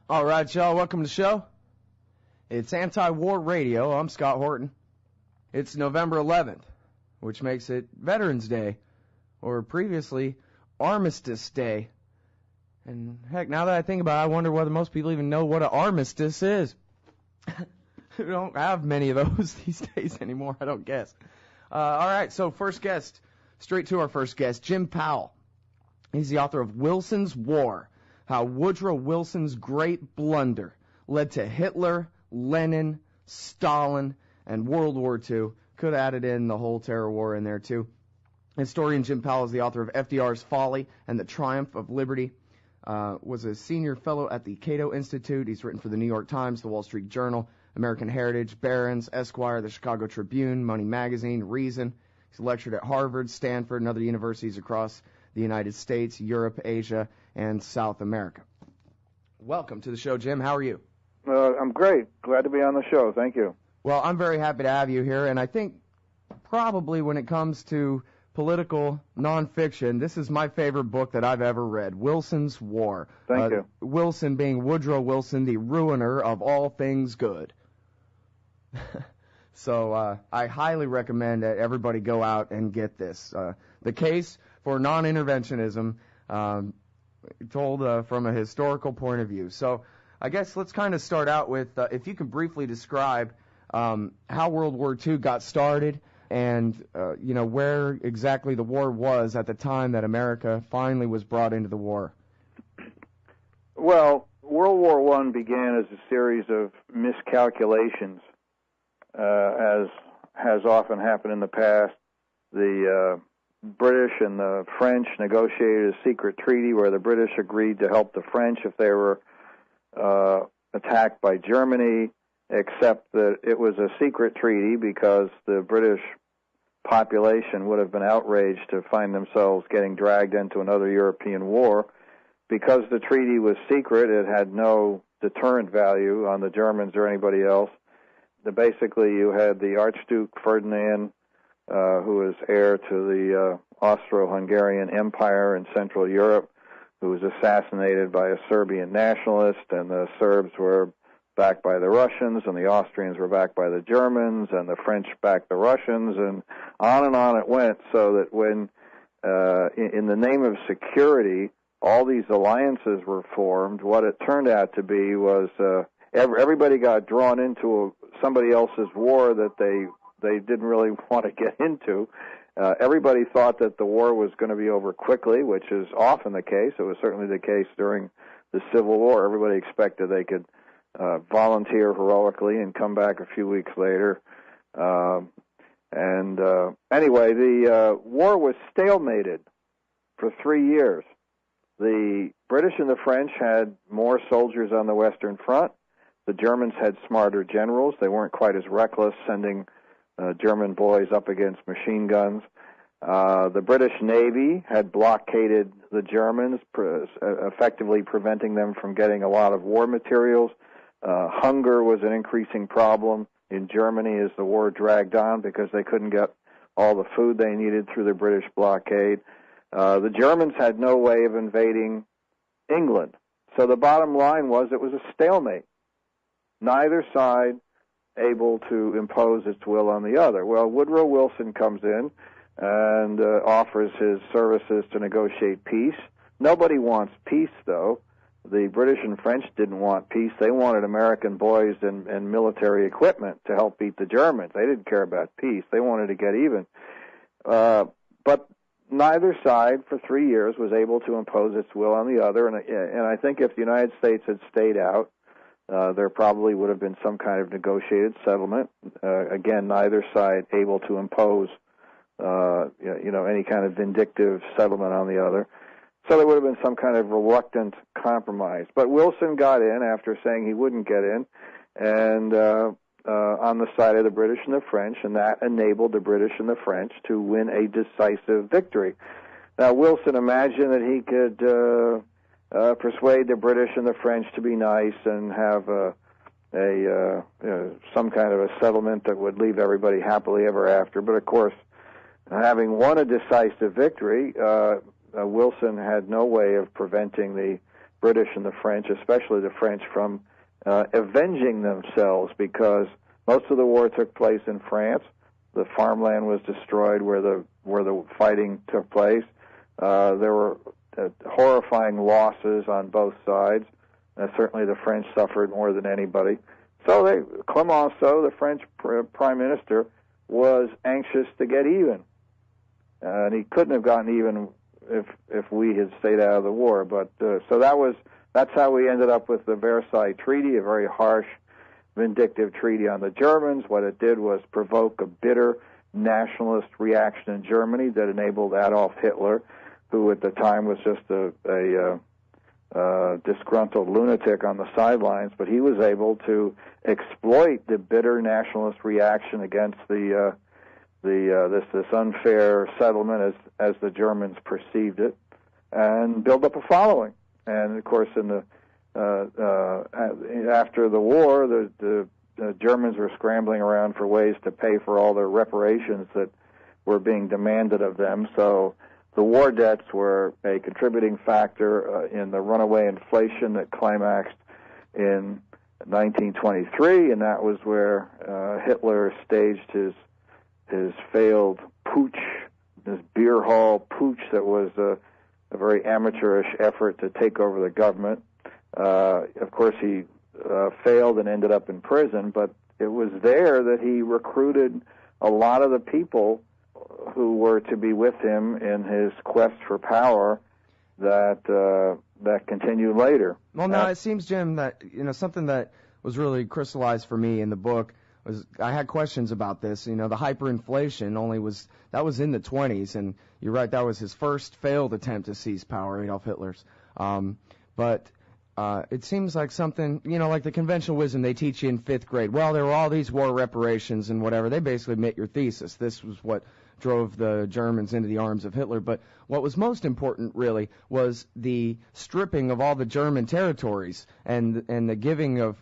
All right, y'all, welcome to the show. It's Anti-War Radio. I'm Scott Horton. It's November 11th, which makes it Veterans Day, or previously Armistice Day. And heck, now that I think about it, I wonder whether most people even know what an armistice is. We don't have many of those these days anymore, I don't guess. All right, so first guest, straight to our first guest, Jim Powell. He's the author of Wilson's War, How Woodrow Wilson's Great Blunder Led to Hitler, Lenin, Stalin, and World War II. Could have added in the whole terror war in there, too. Historian Jim Powell is the author of FDR's Folly and the Triumph of Liberty. Was a senior fellow at the Cato Institute. He's written for the New York Times, the Wall Street Journal, American Heritage, Barron's, Esquire, the Chicago Tribune, Money Magazine, Reason. He's lectured at Harvard, Stanford, and other universities across the United States, Europe, Asia, and South America. Welcome to the show, Jim. How are you? I'm great. Glad to be on the show. Thank you. Well, I'm very happy to have you here, and I think probably when it comes to political nonfiction, this is my favorite book that I've ever read, Wilson's War. Thank you. Wilson being Woodrow Wilson, the ruiner of all things good. So I highly recommend that everybody go out and get this. The case for non-interventionism, told from a historical point of view. So I guess let's kind of start out with, if you could briefly describe how World War II got started and, where exactly the war was at the time that America finally was brought into the war. Well, World War I began as a series of miscalculations, as has often happened in the past. The British and the French negotiated a secret treaty where the British agreed to help the French if they were attacked by Germany, except that it was a secret treaty because the British population would have been outraged to find themselves getting dragged into another European war. Because the treaty was secret, it had no deterrent value on the Germans or anybody else. Basically, you had the Archduke Ferdinand, who was heir to the Austro-Hungarian Empire in Central Europe, who was assassinated by a Serbian nationalist, and the Serbs were backed by the Russians, and the Austrians were backed by the Germans, and the French backed the Russians, and on it went, so that when, in the name of security, all these alliances were formed, what it turned out to be was everybody got drawn into somebody else's war that they didn't really want to get into. Everybody thought that the war was going to be over quickly, which is often the case. It was certainly the case during the Civil War. Everybody expected they could volunteer heroically and come back a few weeks later. Anyway, the war was stalemated for 3 years. The British and the French had more soldiers on the Western Front. The Germans had smarter generals. They weren't quite as reckless, sending German boys up against machine guns. The British Navy had blockaded the Germans, effectively preventing them from getting a lot of war materials. Hunger was an increasing problem in Germany as the war dragged on because they couldn't get all the food they needed through the British blockade. The Germans had no way of invading England. So the bottom line was it was a stalemate. Neither side able to impose its will on the other. Well, Woodrow Wilson comes in and offers his services to negotiate peace. Nobody wants peace, though. The British and French didn't want peace. They wanted American boys and military equipment to help beat the Germans. They didn't care about peace. They wanted to get even. But neither side for 3 years was able to impose its will on the other. And I think if the United States had stayed out, there probably would have been some kind of negotiated settlement. Again, neither side able to impose, any kind of vindictive settlement on the other. So there would have been some kind of reluctant compromise. But Wilson got in after saying he wouldn't get in, and on the side of the British and the French, and that enabled the British and the French to win a decisive victory. Now, Wilson imagined that he could persuade the British and the French to be nice and have some kind of a settlement that would leave everybody happily ever after. But of course, having won a decisive victory, Wilson had no way of preventing the British and the French, especially the French, from avenging themselves, because most of the war took place in France. The farmland was destroyed where the fighting took place. There were horrifying losses on both sides. Certainly the French suffered more than anybody. So Clemenceau, the French prime minister, was anxious to get even. And he couldn't have gotten even if we had stayed out of the war. But so that's how we ended up with the Versailles Treaty, a very harsh, vindictive treaty on the Germans. What it did was provoke a bitter nationalist reaction in Germany that enabled Adolf Hitler, who at the time was just a disgruntled lunatic on the sidelines, but he was able to exploit the bitter nationalist reaction against this unfair settlement as the Germans perceived it, and build up a following. And of course, after the war, the Germans were scrambling around for ways to pay for all the reparations that were being demanded of them. So the war debts were a contributing factor in the runaway inflation that climaxed in 1923, and that was where Hitler staged his failed putsch, this beer hall putsch that was a very amateurish effort to take over the government. Of course, he failed and ended up in prison, but it was there that he recruited a lot of the people who were to be with him in his quest for power that continued later. Well, now it seems, Jim, that something that was really crystallized for me in the book was I had questions about this. The hyperinflation was in the 20s, and you're right, that was his first failed attempt to seize power, Adolf Hitler's. But it seems like something, like the conventional wisdom they teach you in 5th grade. Well, there were all these war reparations and whatever. They basically admit your thesis. This was what drove the Germans into the arms of Hitler. But what was most important, really, was the stripping of all the German territories and the giving of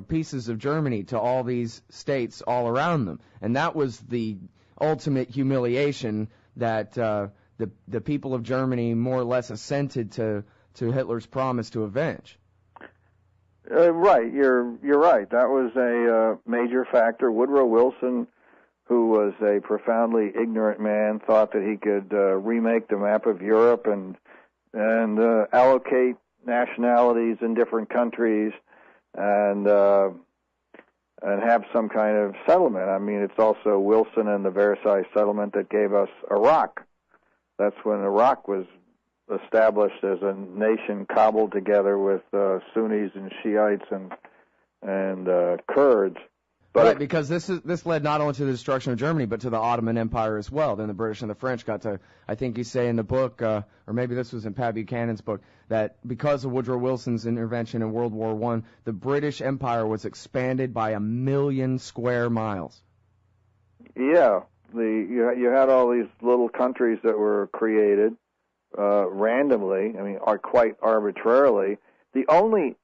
pieces of Germany to all these states all around them. And that was the ultimate humiliation that the people of Germany more or less assented to Hitler's promise to avenge. Right, you're right. That was a major factor. Woodrow Wilson, who was a profoundly ignorant man, thought that he could remake the map of Europe and allocate nationalities in different countries and have some kind of settlement. I mean, it's also Wilson and the Versailles settlement that gave us Iraq. That's when Iraq was established as a nation cobbled together with Sunnis and Shiites and Kurds. But right, because this led not only to the destruction of Germany, but to the Ottoman Empire as well. Then the British and the French got to, I think you say in the book, or maybe this was in Pat Buchanan's book, that because of Woodrow Wilson's intervention in World War I, the British Empire was expanded by 1 million square miles. Yeah, you had all these little countries that were created randomly. I mean, quite arbitrarily. The only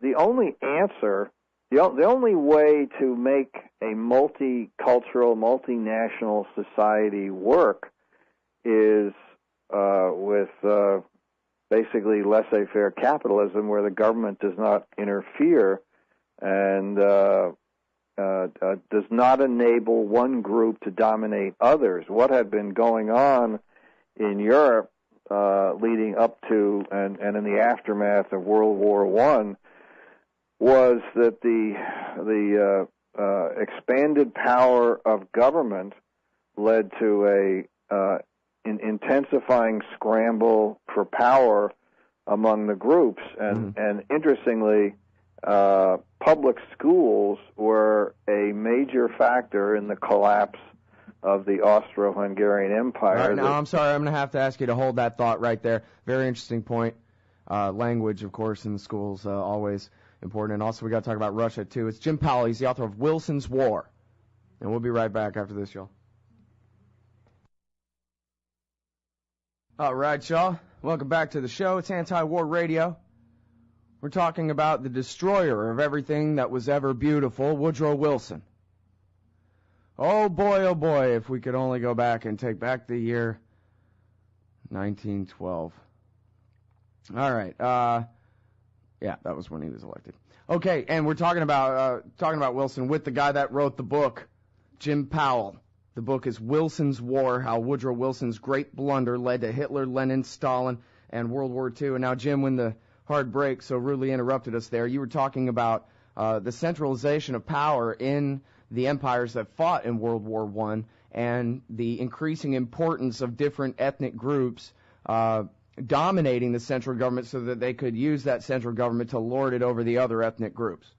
answer. The only way to make a multicultural, multinational society work is with basically laissez-faire capitalism, where the government does not interfere and does not enable one group to dominate others. What had been going on in Europe leading up to and in the aftermath of World War I was that the expanded power of government led to an intensifying scramble for power among the groups, and interestingly, public schools were a major factor in the collapse of the Austro-Hungarian Empire. All right, now, I'm sorry, I'm going to have to ask you to hold that thought right there. Very interesting point. Language, of course, in the schools always important. And also, we got to talk about Russia, too. It's Jim Powell. He's the author of Wilson's War. And we'll be right back after this, y'all. All right, y'all. Welcome back to the show. It's Anti-War Radio. We're talking about the destroyer of everything that was ever beautiful, Woodrow Wilson. Oh, boy, if we could only go back and take back the year 1912. All right. Yeah, that was when he was elected. Okay, and we're talking about Wilson with the guy that wrote the book, Jim Powell. The book is Wilson's War: How Woodrow Wilson's Great Blunder Led to Hitler, Lenin, Stalin, and World War II. And now, Jim, when the hard break so rudely interrupted us there, you were talking about the centralization of power in the empires that fought in World War I and the increasing importance of different ethnic groups dominating the central government so that they could use that central government to lord it over the other ethnic groups.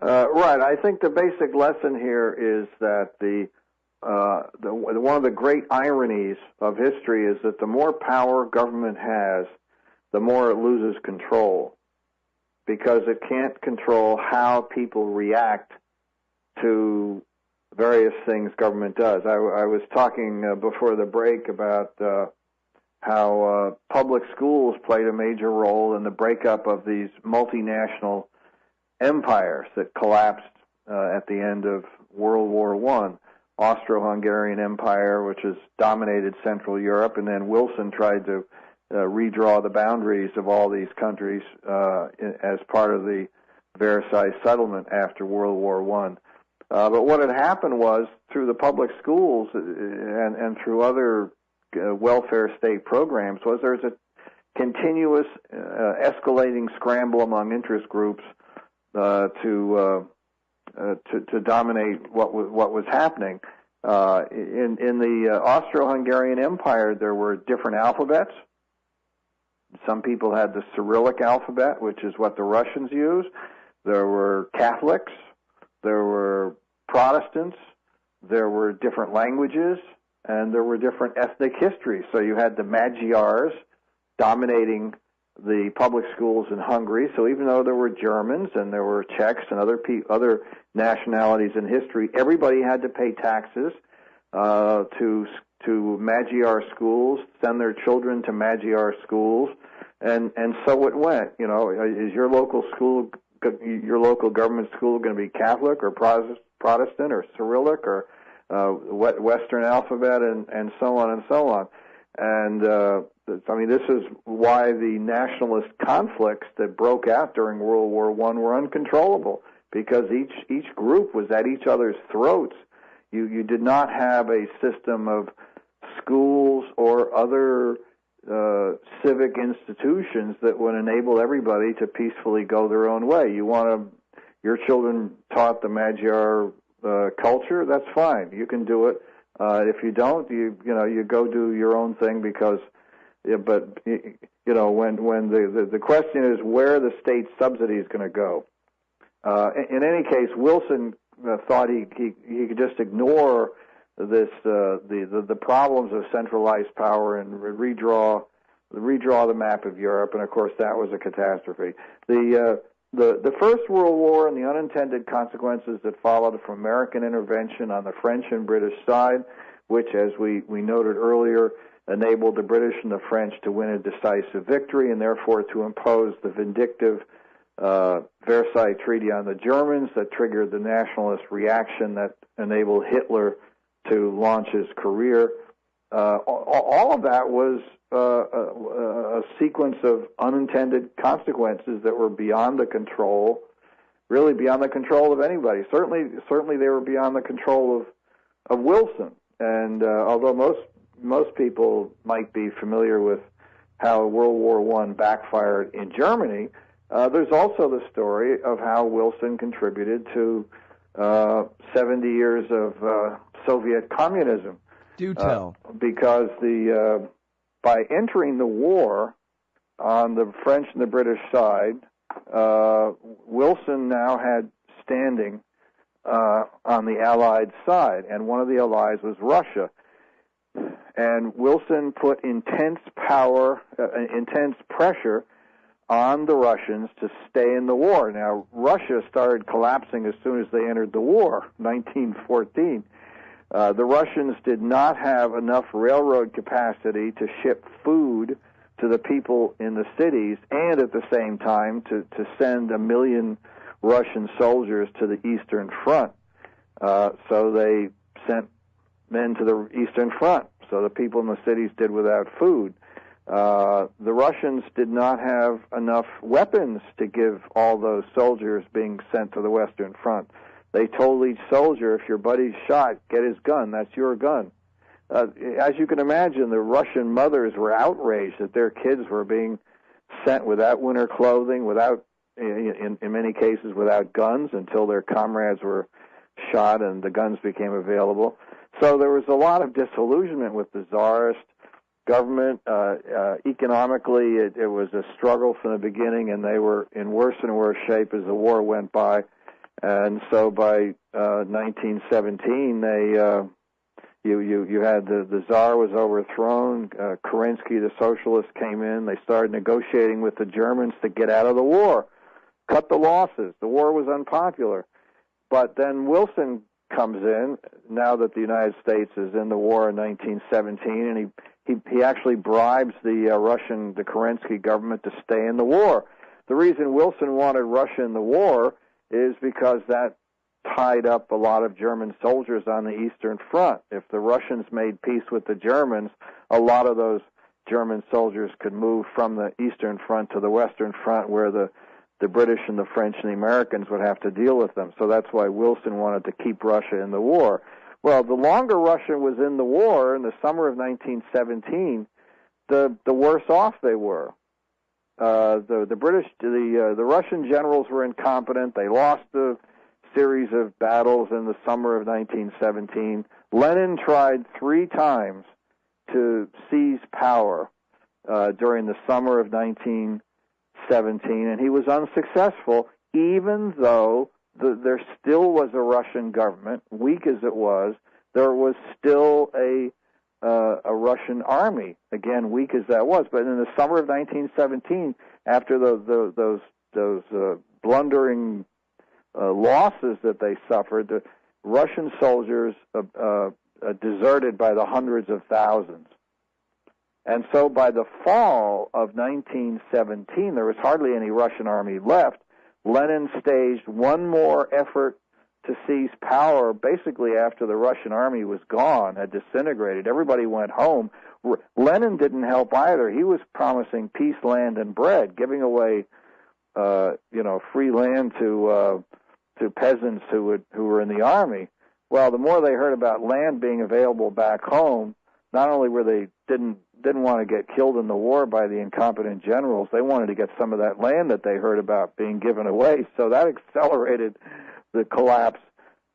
Right. I think the basic lesson here is that one of the great ironies of history is that the more power government has, the more it loses control, because it can't control how people react to various things government does. I was talking before the break about how public schools played a major role in the breakup of these multinational empires that collapsed at the end of World War I. Austro-Hungarian Empire, which has dominated Central Europe, and then Wilson tried to redraw the boundaries of all these countries as part of the Versailles settlement after World War I. But what had happened was, through the public schools and through other welfare state programs, was there's a continuous escalating scramble among interest groups to dominate what was happening. In the Austro-Hungarian Empire, there were different alphabets. Some people had the Cyrillic alphabet, which is what the Russians use. There were Catholics. There were Protestants. There were different languages, and there were different ethnic histories. So you had the Magyars dominating the public schools in Hungary. So even though there were Germans and there were Czechs and other nationalities in history, everybody had to pay taxes to Magyar schools, send their children to Magyar schools, and so it went. You know, is your local school, your local government school, going to be Catholic or Protestant or Cyrillic or Western alphabet, and so on and so on. And I mean, this is why the nationalist conflicts that broke out during World War I were uncontrollable, because each group was at each other's throats. You did not have a system of schools or other civic institutions that would enable everybody to peacefully go their own way. You want your children taught the Magyar culture, that's fine. You can do it. If you don't, you go do your own thing, because, but when the question is where the state subsidy is going to go. In any case, Wilson thought he could just ignore this the problems of centralized power and redraw the map of Europe, and of course that was a catastrophe. The First World War and the unintended consequences that followed from American intervention on the French and British side, which, as we noted earlier, enabled the British and the French to win a decisive victory and therefore to impose the vindictive Versailles Treaty on the Germans that triggered the nationalist reaction that enabled Hitler to launch his career. All of that was a sequence of unintended consequences that were beyond the control, really beyond the control of anybody. Certainly they were beyond the control of Wilson. And although most people might be familiar with how World War I backfired in Germany, there's also the story of how Wilson contributed to 70 years of Soviet communism. Do tell. Because by entering the war on the French and the British side, Wilson now had standing on the Allied side, and one of the allies was Russia. And Wilson put intense pressure on the Russians to stay in the war. Now, Russia started collapsing as soon as they entered the war, 1914. The Russians did not have enough railroad capacity to ship food to the people in the cities, and at the same time to send 1 million Russian soldiers to the Eastern Front. So they sent men to the Eastern Front, so the people in the cities did without food. The Russians did not have enough weapons to give all those soldiers being sent to the Western Front. They told each soldier, if your buddy's shot, get his gun. That's your gun. As you can imagine, the Russian mothers were outraged that their kids were being sent without winter clothing, without, in many cases, without guns until their comrades were shot and the guns became available. So there was a lot of disillusionment with the Tsarist government. Economically, it was a struggle from the beginning, and they were in worse and worse shape as the war went by. And so by 1917, you had the Tsar was overthrown. Kerensky, the socialist, came in. They started negotiating with the Germans to get out of the war, cut the losses. The war was unpopular. But then Wilson comes in, now that the United States is in the war in 1917, and he actually bribes the Kerensky government to stay in the war. The reason Wilson wanted Russia in the war is because that tied up a lot of German soldiers on the Eastern Front. If the Russians made peace with the Germans, a lot of those German soldiers could move from the Eastern Front to the Western Front, where the British and the French and the Americans would have to deal with them. So that's why Wilson wanted to keep Russia in the war. Well, the longer Russia was in the war, in the summer of 1917, the worse off they were. The Russian generals were incompetent. They lost a series of battles in the summer of 1917. Lenin tried 3 times to seize power during the summer of 1917, and he was unsuccessful, even though there still was a Russian government. Weak as it was, there was still a Russian army, again, weak as that was. But in the summer of 1917, after those blundering losses that they suffered, the Russian soldiers deserted by the hundreds of thousands. And so by the fall of 1917, there was hardly any Russian army left. Lenin staged one more effort to seize power, basically after the Russian army was gone, had disintegrated. Everybody went home. Lenin didn't help either. He was promising peace, land, and bread, giving away, free land to peasants who were in the army. Well, the more they heard about land being available back home, not only were they didn't want to get killed in the war by the incompetent generals, they wanted to get some of that land that they heard about being given away. So that accelerated the collapse.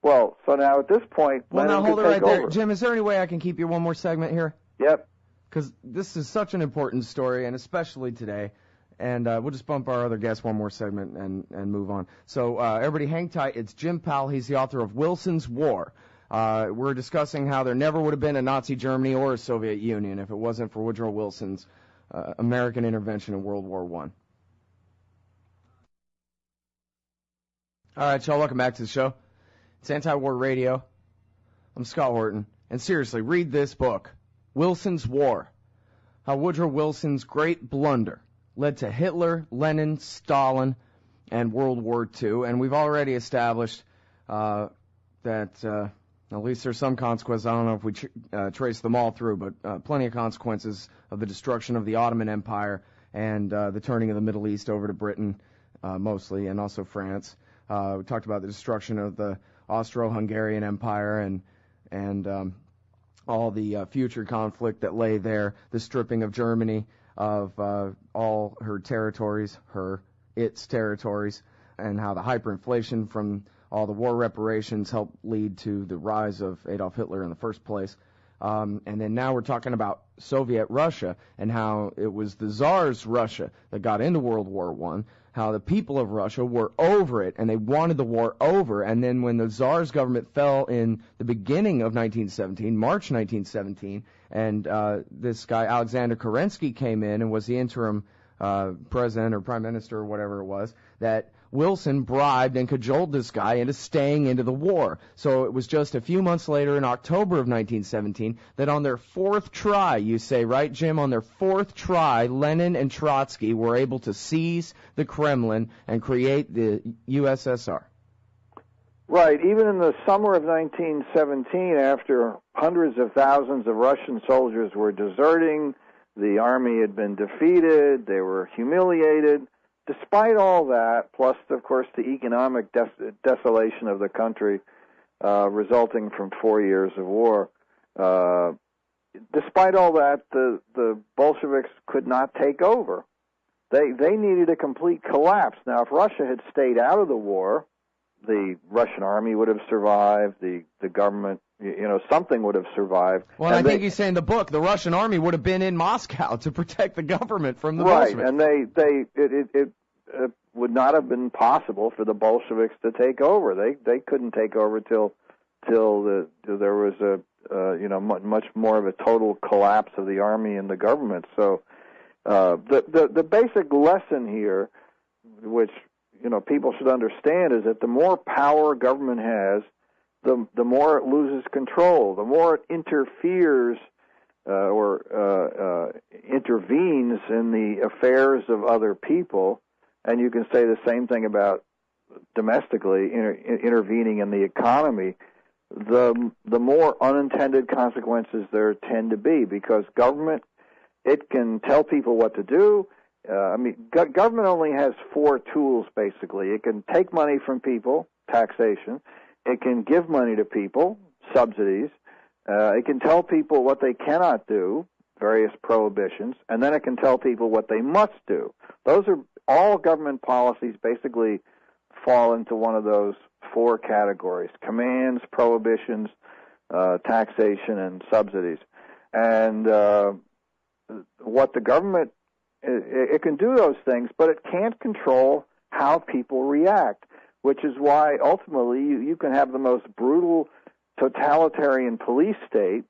Well, so now at this point, now hold it right there, Jim. Is there any way I can keep you one more segment here? Yep. Because this is such an important story, and especially today. And we'll just bump our other guest one more segment and move on. So everybody hang tight. It's Jim Powell. He's the author of Wilson's War. We're discussing how there never would have been a Nazi Germany or a Soviet Union if it wasn't for Woodrow Wilson's American intervention in World War I. All right, y'all, welcome back to the show. It's Anti-War Radio. I'm Scott Horton. And seriously, read this book, Wilson's War, how Woodrow Wilson's great blunder led to Hitler, Lenin, Stalin, and World War II. And we've already established that at least there's some consequences. I don't know if we trace them all through, but plenty of consequences of the destruction of the Ottoman Empire and the turning of the Middle East over to Britain mostly, and also France. We talked about the destruction of the Austro-Hungarian Empire and all the future conflict that lay there, the stripping of Germany of all her territories, its territories, and how the hyperinflation from all the war reparations helped lead to the rise of Adolf Hitler in the first place. And then now we're talking about Soviet Russia and how it was the Tsar's Russia that got into World War I, how the people of Russia were over it and they wanted the war over. And then when the Tsar's government fell in the beginning of 1917, March 1917, and this guy Alexander Kerensky came in and was the interim president or prime minister or whatever it was, that Wilson bribed and cajoled this guy into staying into the war. So it was just a few months later in October of 1917 that on their 4th try, you say, right, Jim, on their 4th try, Lenin and Trotsky were able to seize the Kremlin and create the USSR. Right. Even in the summer of 1917, after hundreds of thousands of Russian soldiers were deserting, The army had been defeated. They were humiliated. Despite all that, plus, of course, the economic desolation of the country resulting from 4 years of war, despite all that, the Bolsheviks could not take over. They needed a complete collapse. Now, if Russia had stayed out of the war, the Russian army would have survived, the government, something would have survived. Well, I think you say in the book, the Russian army would have been in Moscow to protect the government from the Bolsheviks. Right, and it would not have been possible for the Bolsheviks to take over. They couldn't take over till there was much more of a total collapse of the army and the government. So the basic lesson here, which people should understand, is that the more power government has, the more it loses control, the more it interferes or intervenes in the affairs of other people. And you can say the same thing about domestically intervening in the economy. The more unintended consequences there tend to be, because government, it can tell people what to do. Government only has 4 tools, basically. It can take money from people, taxation. It can give money to people, subsidies. It can tell people what they cannot do, various prohibitions. And then it can tell people what they must do. Those are all government policies basically fall into one of those 4 categories: commands, prohibitions, taxation, and subsidies. And what the government, it can do those things, but it can't control how people react, which is why ultimately you can have the most brutal totalitarian police state.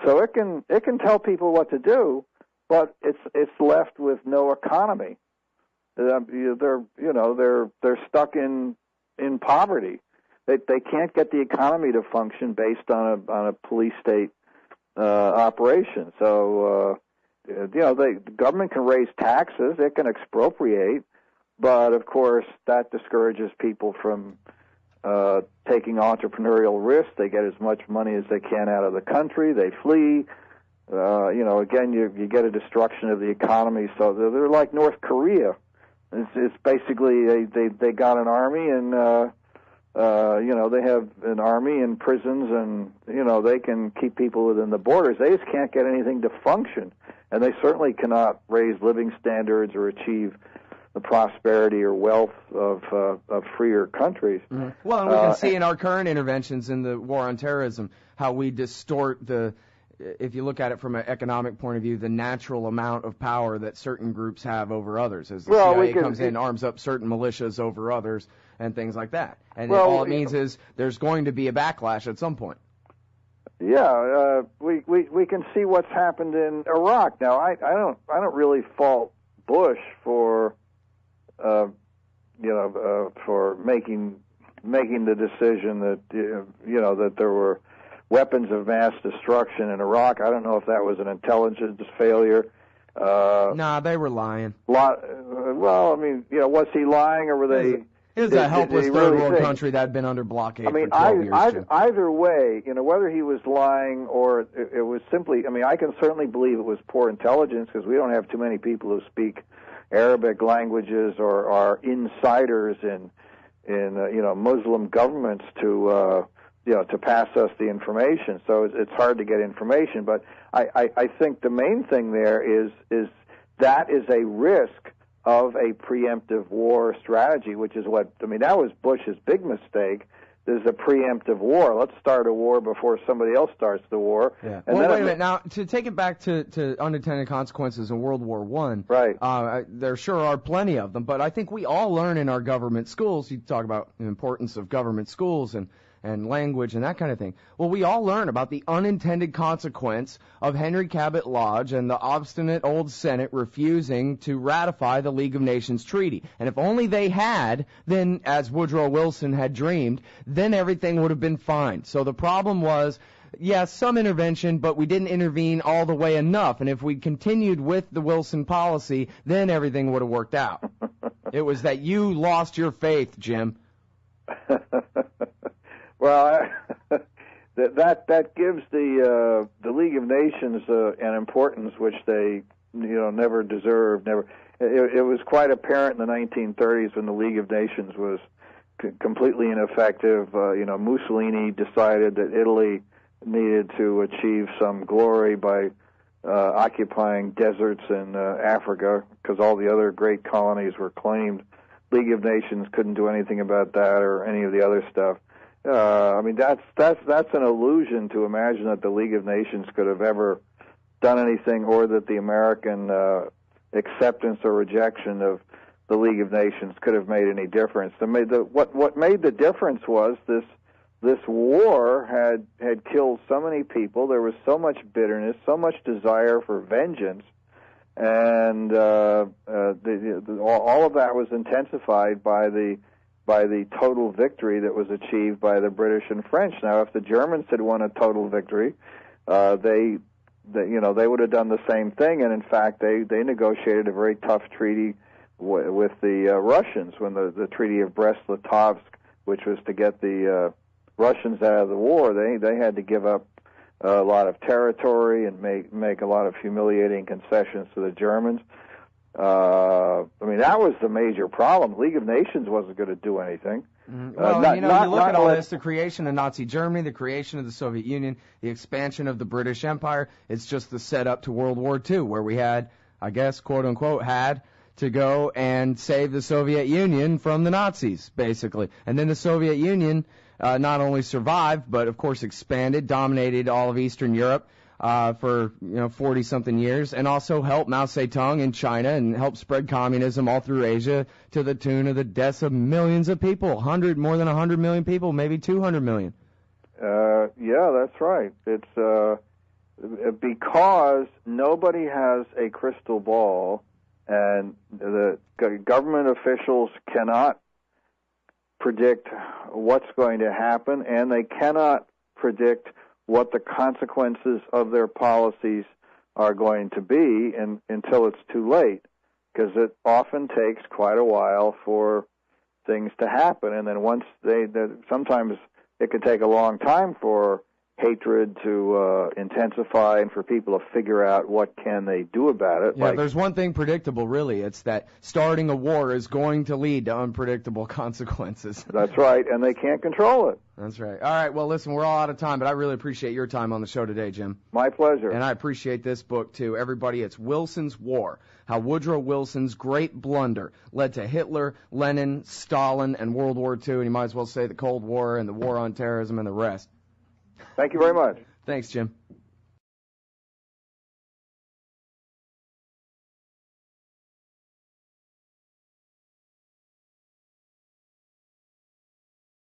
So it can tell people what to do, but it's left with no economy. They're stuck in poverty. They can't get the economy to function based on a police state operation. So the government can raise taxes, it can expropriate, but of course that discourages people from taking entrepreneurial risks. They get as much money as they can out of the country. They flee. Again, you get a destruction of the economy. So they're like North Korea. It's basically they got an army, and they have an army and prisons, and they can keep people within the borders. They just can't get anything to function, and they certainly cannot raise living standards or achieve the prosperity or wealth of freer countries. Mm-hmm. Well, and we can see in our current interventions in the war on terrorism how we distort if you look at it from an economic point of view, the natural amount of power that certain groups have over others. As the CIA comes in, arms up certain militias over others, and things like that. And all it means is there's going to be a backlash at some point. Yeah, we can see what's happened in Iraq. Now, I don't really fault Bush for making the decision that that there were weapons of mass destruction in Iraq. I don't know if that was an intelligence failure. Nah, they were lying. Was he lying, or were they? It was a helpless third world country that had been under blockade for 12 years. Either way, whether he was lying or it was simply, I can certainly believe it was poor intelligence, because we don't have too many people who speak Arabic languages or are insiders in Muslim governments to pass us the information. So it's hard to get information. But I think the main thing there is that is a risk of a preemptive war strategy, which is that was Bush's big mistake. There's a preemptive war. Let's start a war before somebody else starts the war. Yeah. Well, wait a minute. Now, to take it back to unintended consequences in World War I, right. There sure are plenty of them, but I think we all learn in our government schools. You talk about the importance of government schools and language and that kind of thing. Well, we all learn about the unintended consequence of Henry Cabot Lodge and the obstinate old Senate refusing to ratify the League of Nations Treaty. And if only they had, then, as Woodrow Wilson had dreamed, then everything would have been fine. So the problem was, yes, some intervention, but we didn't intervene all the way enough. And if we continued with the Wilson policy, then everything would have worked out. It was that you lost your faith, Jim. Well, that gives the League of Nations an importance which they never deserved, never. It was quite apparent in the 1930s when the League of Nations was completely ineffective. Mussolini decided that Italy needed to achieve some glory by occupying deserts in Africa because all the other great colonies were claimed. League of Nations couldn't do anything about that or any of the other stuff. That's an illusion to imagine that the League of Nations could have ever done anything, or that the American acceptance or rejection of the League of Nations could have made any difference. What made the difference was this war had killed so many people. There was so much bitterness, so much desire for vengeance, and all of that was intensified by the total victory that was achieved by the British and French. Now, if the Germans had won a total victory, they would have done the same thing, and in fact, they negotiated a very tough treaty with the Russians when the Treaty of Brest-Litovsk, which was to get the Russians out of the war. They had to give up a lot of territory and make a lot of humiliating concessions to the Germans. That was the major problem. League of Nations wasn't going to do anything. Well, you look at all this, the creation of Nazi Germany, the creation of the Soviet Union, the expansion of the British Empire, it's just the setup to World War II, where we had, I guess, quote-unquote, had to go and save the Soviet Union from the Nazis, basically. And then the Soviet Union not only survived, but, of course, expanded, dominated all of Eastern Europe for 40-something years, and also helped Mao Zedong in China and helped spread communism all through Asia to the tune of the deaths of millions of people, more than 100 million people, maybe 200 million. Yeah, that's right. It's because nobody has a crystal ball, and the government officials cannot predict what's going to happen, and they cannot predict what the consequences of their policies are going to be until it's too late, because it often takes quite a while for things to happen. And then once sometimes it could take a long time for hatred to intensify and for people to figure out what can they do about it. Yeah, there's one thing predictable, really. It's that starting a war is going to lead to unpredictable consequences. That's right, and they can't control it. That's right. All right, well, listen, we're all out of time, but I really appreciate your time on the show today, Jim. My pleasure. And I appreciate this book, too. Everybody, it's Wilson's War, how Woodrow Wilson's great blunder led to Hitler, Lenin, Stalin, and World War II, and you might as well say the Cold War and the War on Terrorism and the rest. Thank you very much. Thanks, Jim.